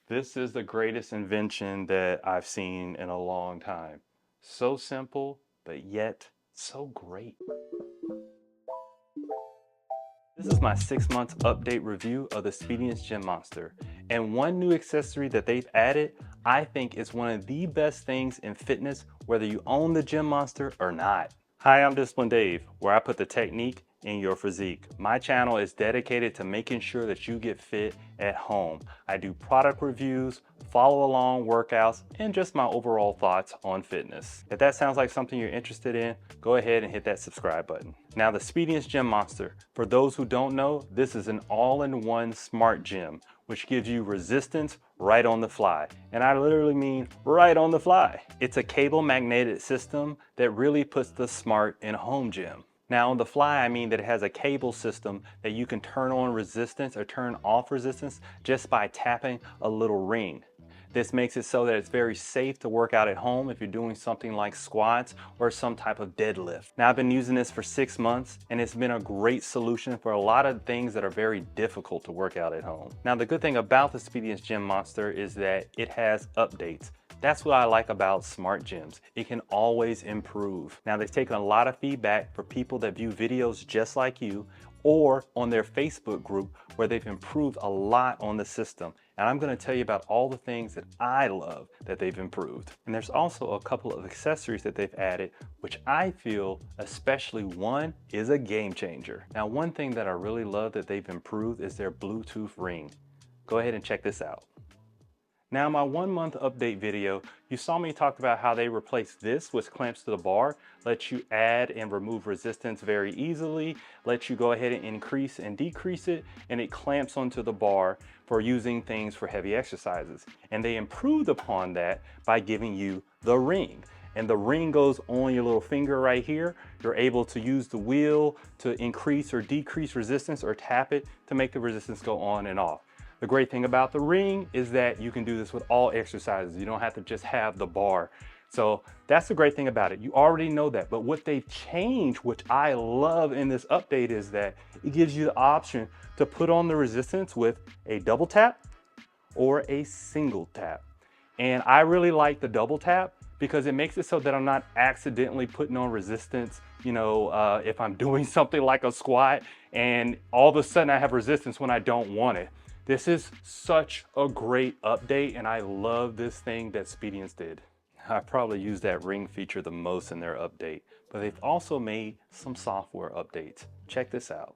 This is the greatest invention that I've seen in a long time. So simple, but yet so great. This is my 6 months update review of the Speediance Gym Monster. And one new accessory that they've added, I think is one of the best things in fitness, whether you own the Gym Monster or not. Hi, I'm Discipline Dave, where I put the technique in your physique. My channel is dedicated to making sure that you get fit at home. I do product reviews, follow along workouts, and just my overall thoughts on fitness. If that sounds like something you're interested in, go ahead and hit that subscribe button. Now, the Speediance Gym Monster, for those who don't know, this is an all-in-one smart gym, which gives you resistance right on the fly. And I literally mean right on the fly. It's a cable magnetic system that really puts the smart in a home gym. Now on the fly, I mean that it has a cable system that you can turn on resistance or turn off resistance just by tapping a little ring. This makes it so that it's very safe to work out at home if you're doing something like squats or some type of deadlift. Now I've been using this for 6 months and it's been a great solution for a lot of things that are very difficult to work out at home. Now the good thing about the Speediance Gym Monster is that it has updates. That's what I like about smart gyms. It can always improve. Now they've taken a lot of feedback for people that view videos just like you or on their Facebook group where they've improved a lot on the system. And I'm gonna tell you about all the things that I love that they've improved. And there's also a couple of accessories that they've added, which I feel, especially one, is a game changer. Now, one thing that I really love that they've improved is their Bluetooth ring. Go ahead and check this out. Now, my 1 month update video, you saw me talk about how they replaced this, which clamps to the bar, lets you add and remove resistance very easily, lets you go ahead and increase and decrease it, and it clamps onto the bar for using things for heavy exercises. And they improved upon that by giving you the ring. And the ring goes on your little finger right here. You're able to use the wheel to increase or decrease resistance or tap it to make the resistance go on and off. The great thing about the ring is that you can do this with all exercises. You don't have to just have the bar. So that's the great thing about it. You already know that, but what they've changed, which I love in this update, is that it gives you the option to put on the resistance with a double tap or a single tap. And I really like the double tap because it makes it so that I'm not accidentally putting on resistance, if I'm doing something like a squat and all of a sudden I have resistance when I don't want it. This is such a great update and I love this thing that Speediance did. I probably use that ring feature the most in their update, but they've also made some software updates. Check this out.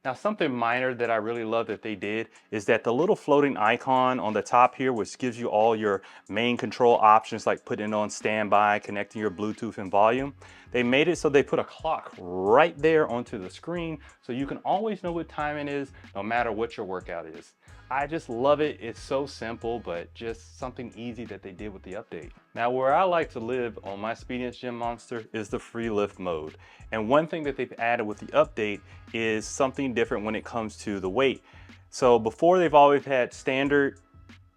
Now, something minor that I really love that they did is that the little floating icon on the top here, which gives you all your main control options like putting it on standby, connecting your Bluetooth and volume, they made it so they put a clock right there onto the screen so you can always know what time it is no matter what your workout is. I just love it. It's so simple, but just something easy that they did with the update. Now, where I like to live on my Speediance Gym Monster is the free lift mode. And one thing that they've added with the update is something different when it comes to the weight. So before they've always had standard,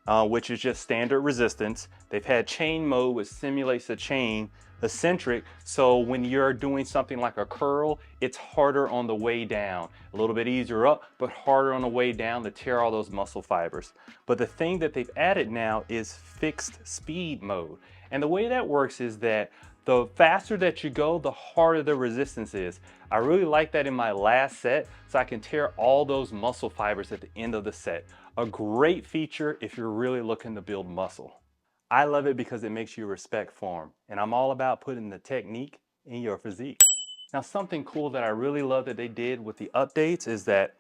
which is just standard resistance. They've had chain mode, which simulates the chain, eccentric, so when you're doing something like a curl, it's harder on the way down. A little bit easier up, but harder on the way down to tear all those muscle fibers. But the thing that they've added now is fixed speed mode. And the way that works is that the faster that you go, the harder the resistance is. I really like that in my last set, so I can tear all those muscle fibers at the end of the set. A great feature if you're really looking to build muscle. I love it because it makes you respect form, and I'm all about putting the technique in your physique. Now, something cool that I really love that they did with the updates is that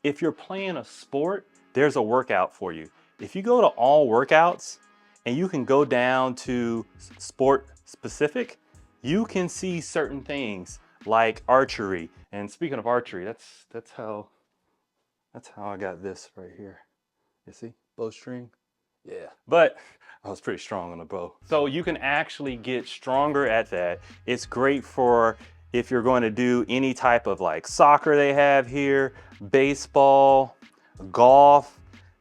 if you're playing a sport, there's a workout for you. If you go to all workouts and you can go down to sport specific, you can see certain things like archery. And speaking of archery, that's how I got this right here. You see, bowstring. Yeah, but I was pretty strong on the bow. So you can actually get stronger at that. It's great for if you're going to do any type of like soccer they have here, baseball, golf,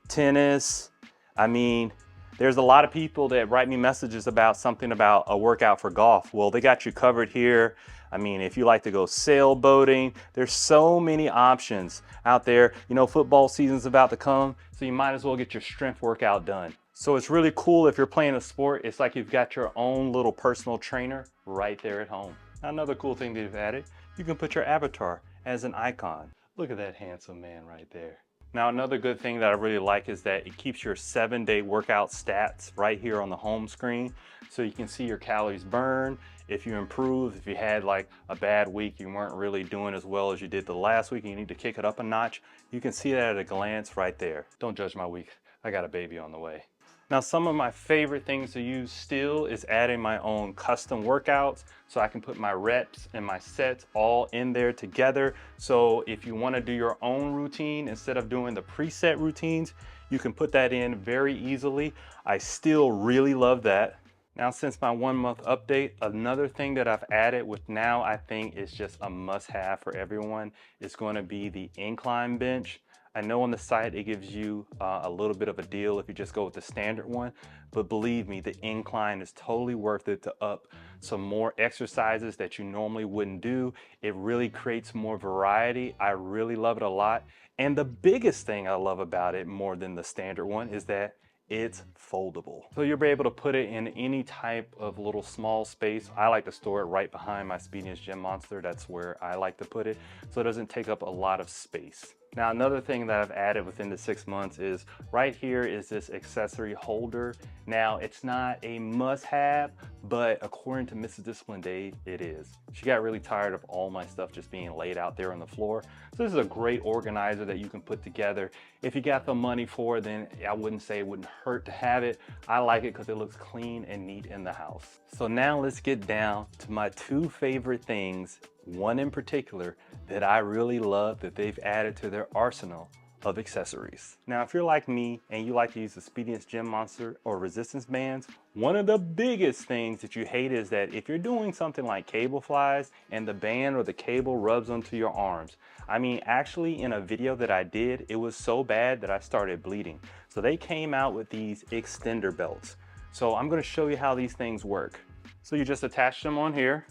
tennis. I mean, there's a lot of people that write me messages about something about a workout for golf. Well, they got you covered here. I mean, if you like to go sailboating, there's so many options out there. Football season's about to come, so you might as well get your strength workout done. So it's really cool if you're playing a sport. It's like you've got your own little personal trainer right there at home. Another cool thing they've added, you can put your avatar as an icon. Look at that handsome man right there. Now another good thing that I really like is that it keeps your 7-day workout stats right here on the home screen. So you can see your calories burned, if you improve, if you had like a bad week, you weren't really doing as well as you did the last week and you need to kick it up a notch, you can see that at a glance right there. Don't judge my week, I got a baby on the way. Now, some of my favorite things to use still is adding my own custom workouts so I can put my reps and my sets all in there together. So if you want to do your own routine instead of doing the preset routines, you can put that in very easily. I still really love that. Now, since my 1-month update, another thing that I've added with now I think is just a must-have for everyone is going to be the incline bench. I know on the site it gives you a little bit of a deal if you just go with the standard one, but believe me, the incline is totally worth it to up some more exercises that you normally wouldn't do. It really creates more variety. I really love it a lot. And the biggest thing I love about it more than the standard one is that it's foldable. So you'll be able to put it in any type of little small space. I like to store it right behind my Speediance Gym Monster. That's where I like to put it, so it doesn't take up a lot of space. Now, another thing that I've added within the 6 months is right here is this accessory holder. Now, it's not a must-have, but according to Mrs. Discipline Dave, it is. She got really tired of all my stuff just being laid out there on the floor. So this is a great organizer that you can put together. If you got the money for it, then I wouldn't say it wouldn't hurt to have it. I like it because it looks clean and neat in the house. So now let's get down to my 2 favorite things, one in particular that I really love that they've added to their arsenal of accessories. Now, if you're like me and you like to use the Speediance Gym Monster or resistance bands, one of the biggest things that you hate is that if you're doing something like cable flies and the band or the cable rubs onto your arms. I mean, actually in a video that I did, it was so bad that I started bleeding. So they came out with these extender belts. So I'm gonna show you how these things work. So you just attach them on here,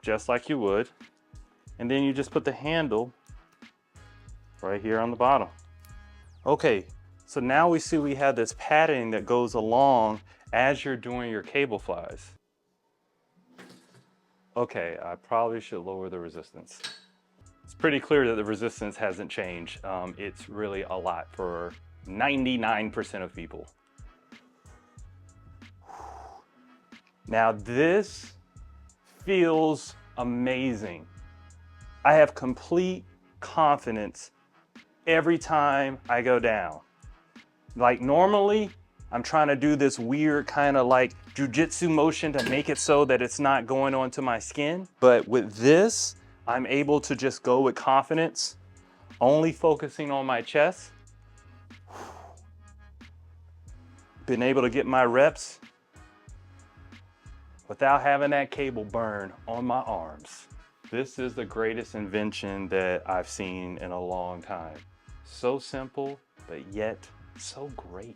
just like you would. And then you just put the handle right here on the bottom. Okay, so now we see we have this padding that goes along as you're doing your cable flies. Okay, I probably should lower the resistance. It's pretty clear that the resistance hasn't changed. It's really a lot for 99% of people. Now this feels amazing. I have complete confidence every time I go down. Like normally, I'm trying to do this weird kind of like jujitsu motion to make it so that it's not going onto my skin. But with this, I'm able to just go with confidence, only focusing on my chest. Been able to get my reps without having that cable burn on my arms. This is the greatest invention that I've seen in a long time. So simple, but yet so great.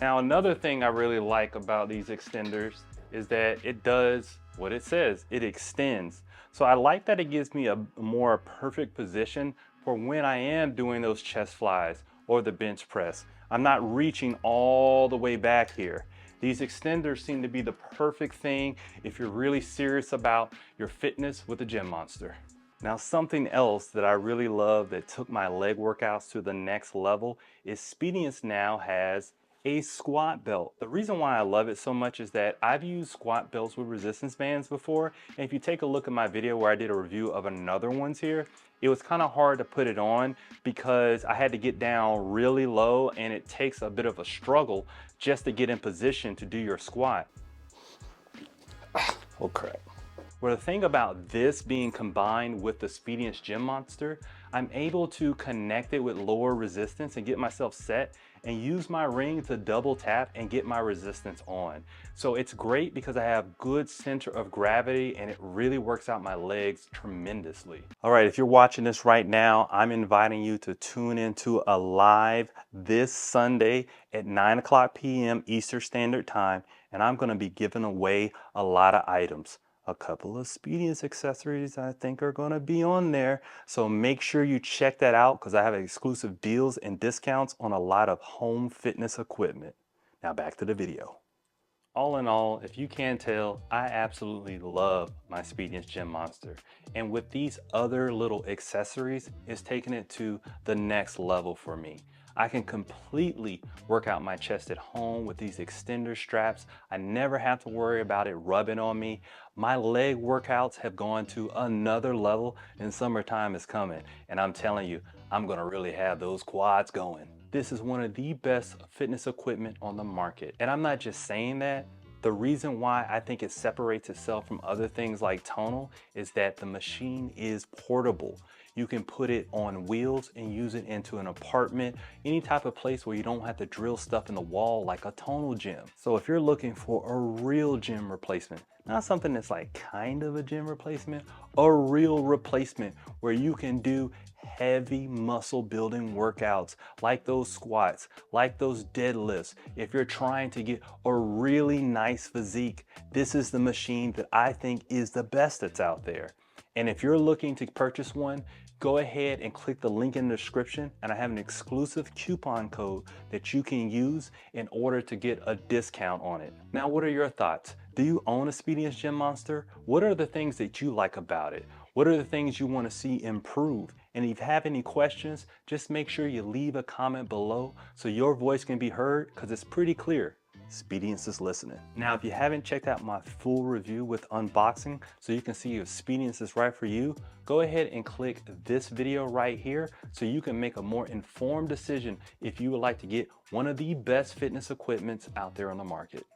Now, another thing I really like about these extenders is that it does what it says, it extends. So I like that it gives me a more perfect position for when I am doing those chest flies or the bench press. I'm not reaching all the way back here. These extenders seem to be the perfect thing if you're really serious about your fitness with the Gym Monster. Now, something else that I really love that took my leg workouts to the next level is Speediance now has a squat belt. The reason why I love it so much is that I've used squat belts with resistance bands before, and if you take a look at my video where I did a review of another ones here, it was kind of hard to put it on because I had to get down really low and it takes a bit of a struggle just to get in position to do your squat. Oh crap. Well, the thing about this being combined with the Speediance Gym Monster, I'm able to connect it with lower resistance and get myself set and use my ring to double tap and get my resistance on. So it's great because I have good center of gravity and it really works out my legs tremendously. All right, if you're watching this right now, I'm inviting you to tune into a live this Sunday at 9:00 p.m. Eastern Standard Time, and I'm gonna be giving away a lot of items. a couple of Speediance accessories I think are going to be on there. So make sure you check that out because I have exclusive deals and discounts on a lot of home fitness equipment. Now back to the video. All in all, if you can tell, I absolutely love my Speediance Gym Monster. And with these other little accessories, it's taking it to the next level for me. I can completely work out my chest at home with these extender straps. I never have to worry about it rubbing on me. My leg workouts have gone to another level and summertime is coming. And I'm telling you, I'm gonna really have those quads going. This is one of the best fitness equipment on the market. And I'm not just saying that. The reason why I think it separates itself from other things like tonal is that the machine is portable. You can put it on wheels and use it into an apartment, any type of place where you don't have to drill stuff in the wall like a tonal gym. So if you're looking for a real gym replacement, not something that's like kind of a gym replacement, a real replacement where you can do heavy muscle building workouts like those squats, like those deadlifts. If you're trying to get a really nice physique, this is the machine that I think is the best that's out there. And if you're looking to purchase one, go ahead and click the link in the description and I have an exclusive coupon code that you can use in order to get a discount on it. Now, what are your thoughts? Do you own a Speediance Gym Monster? What are the things that you like about it? What are the things you want to see improve? And if you have any questions, just make sure you leave a comment below so your voice can be heard because it's pretty clear. Speediance is listening. Now, if you haven't checked out my full review with unboxing so you can see if Speediance is right for you, go ahead and click this video right here so you can make a more informed decision if you would like to get one of the best fitness equipments out there on the market.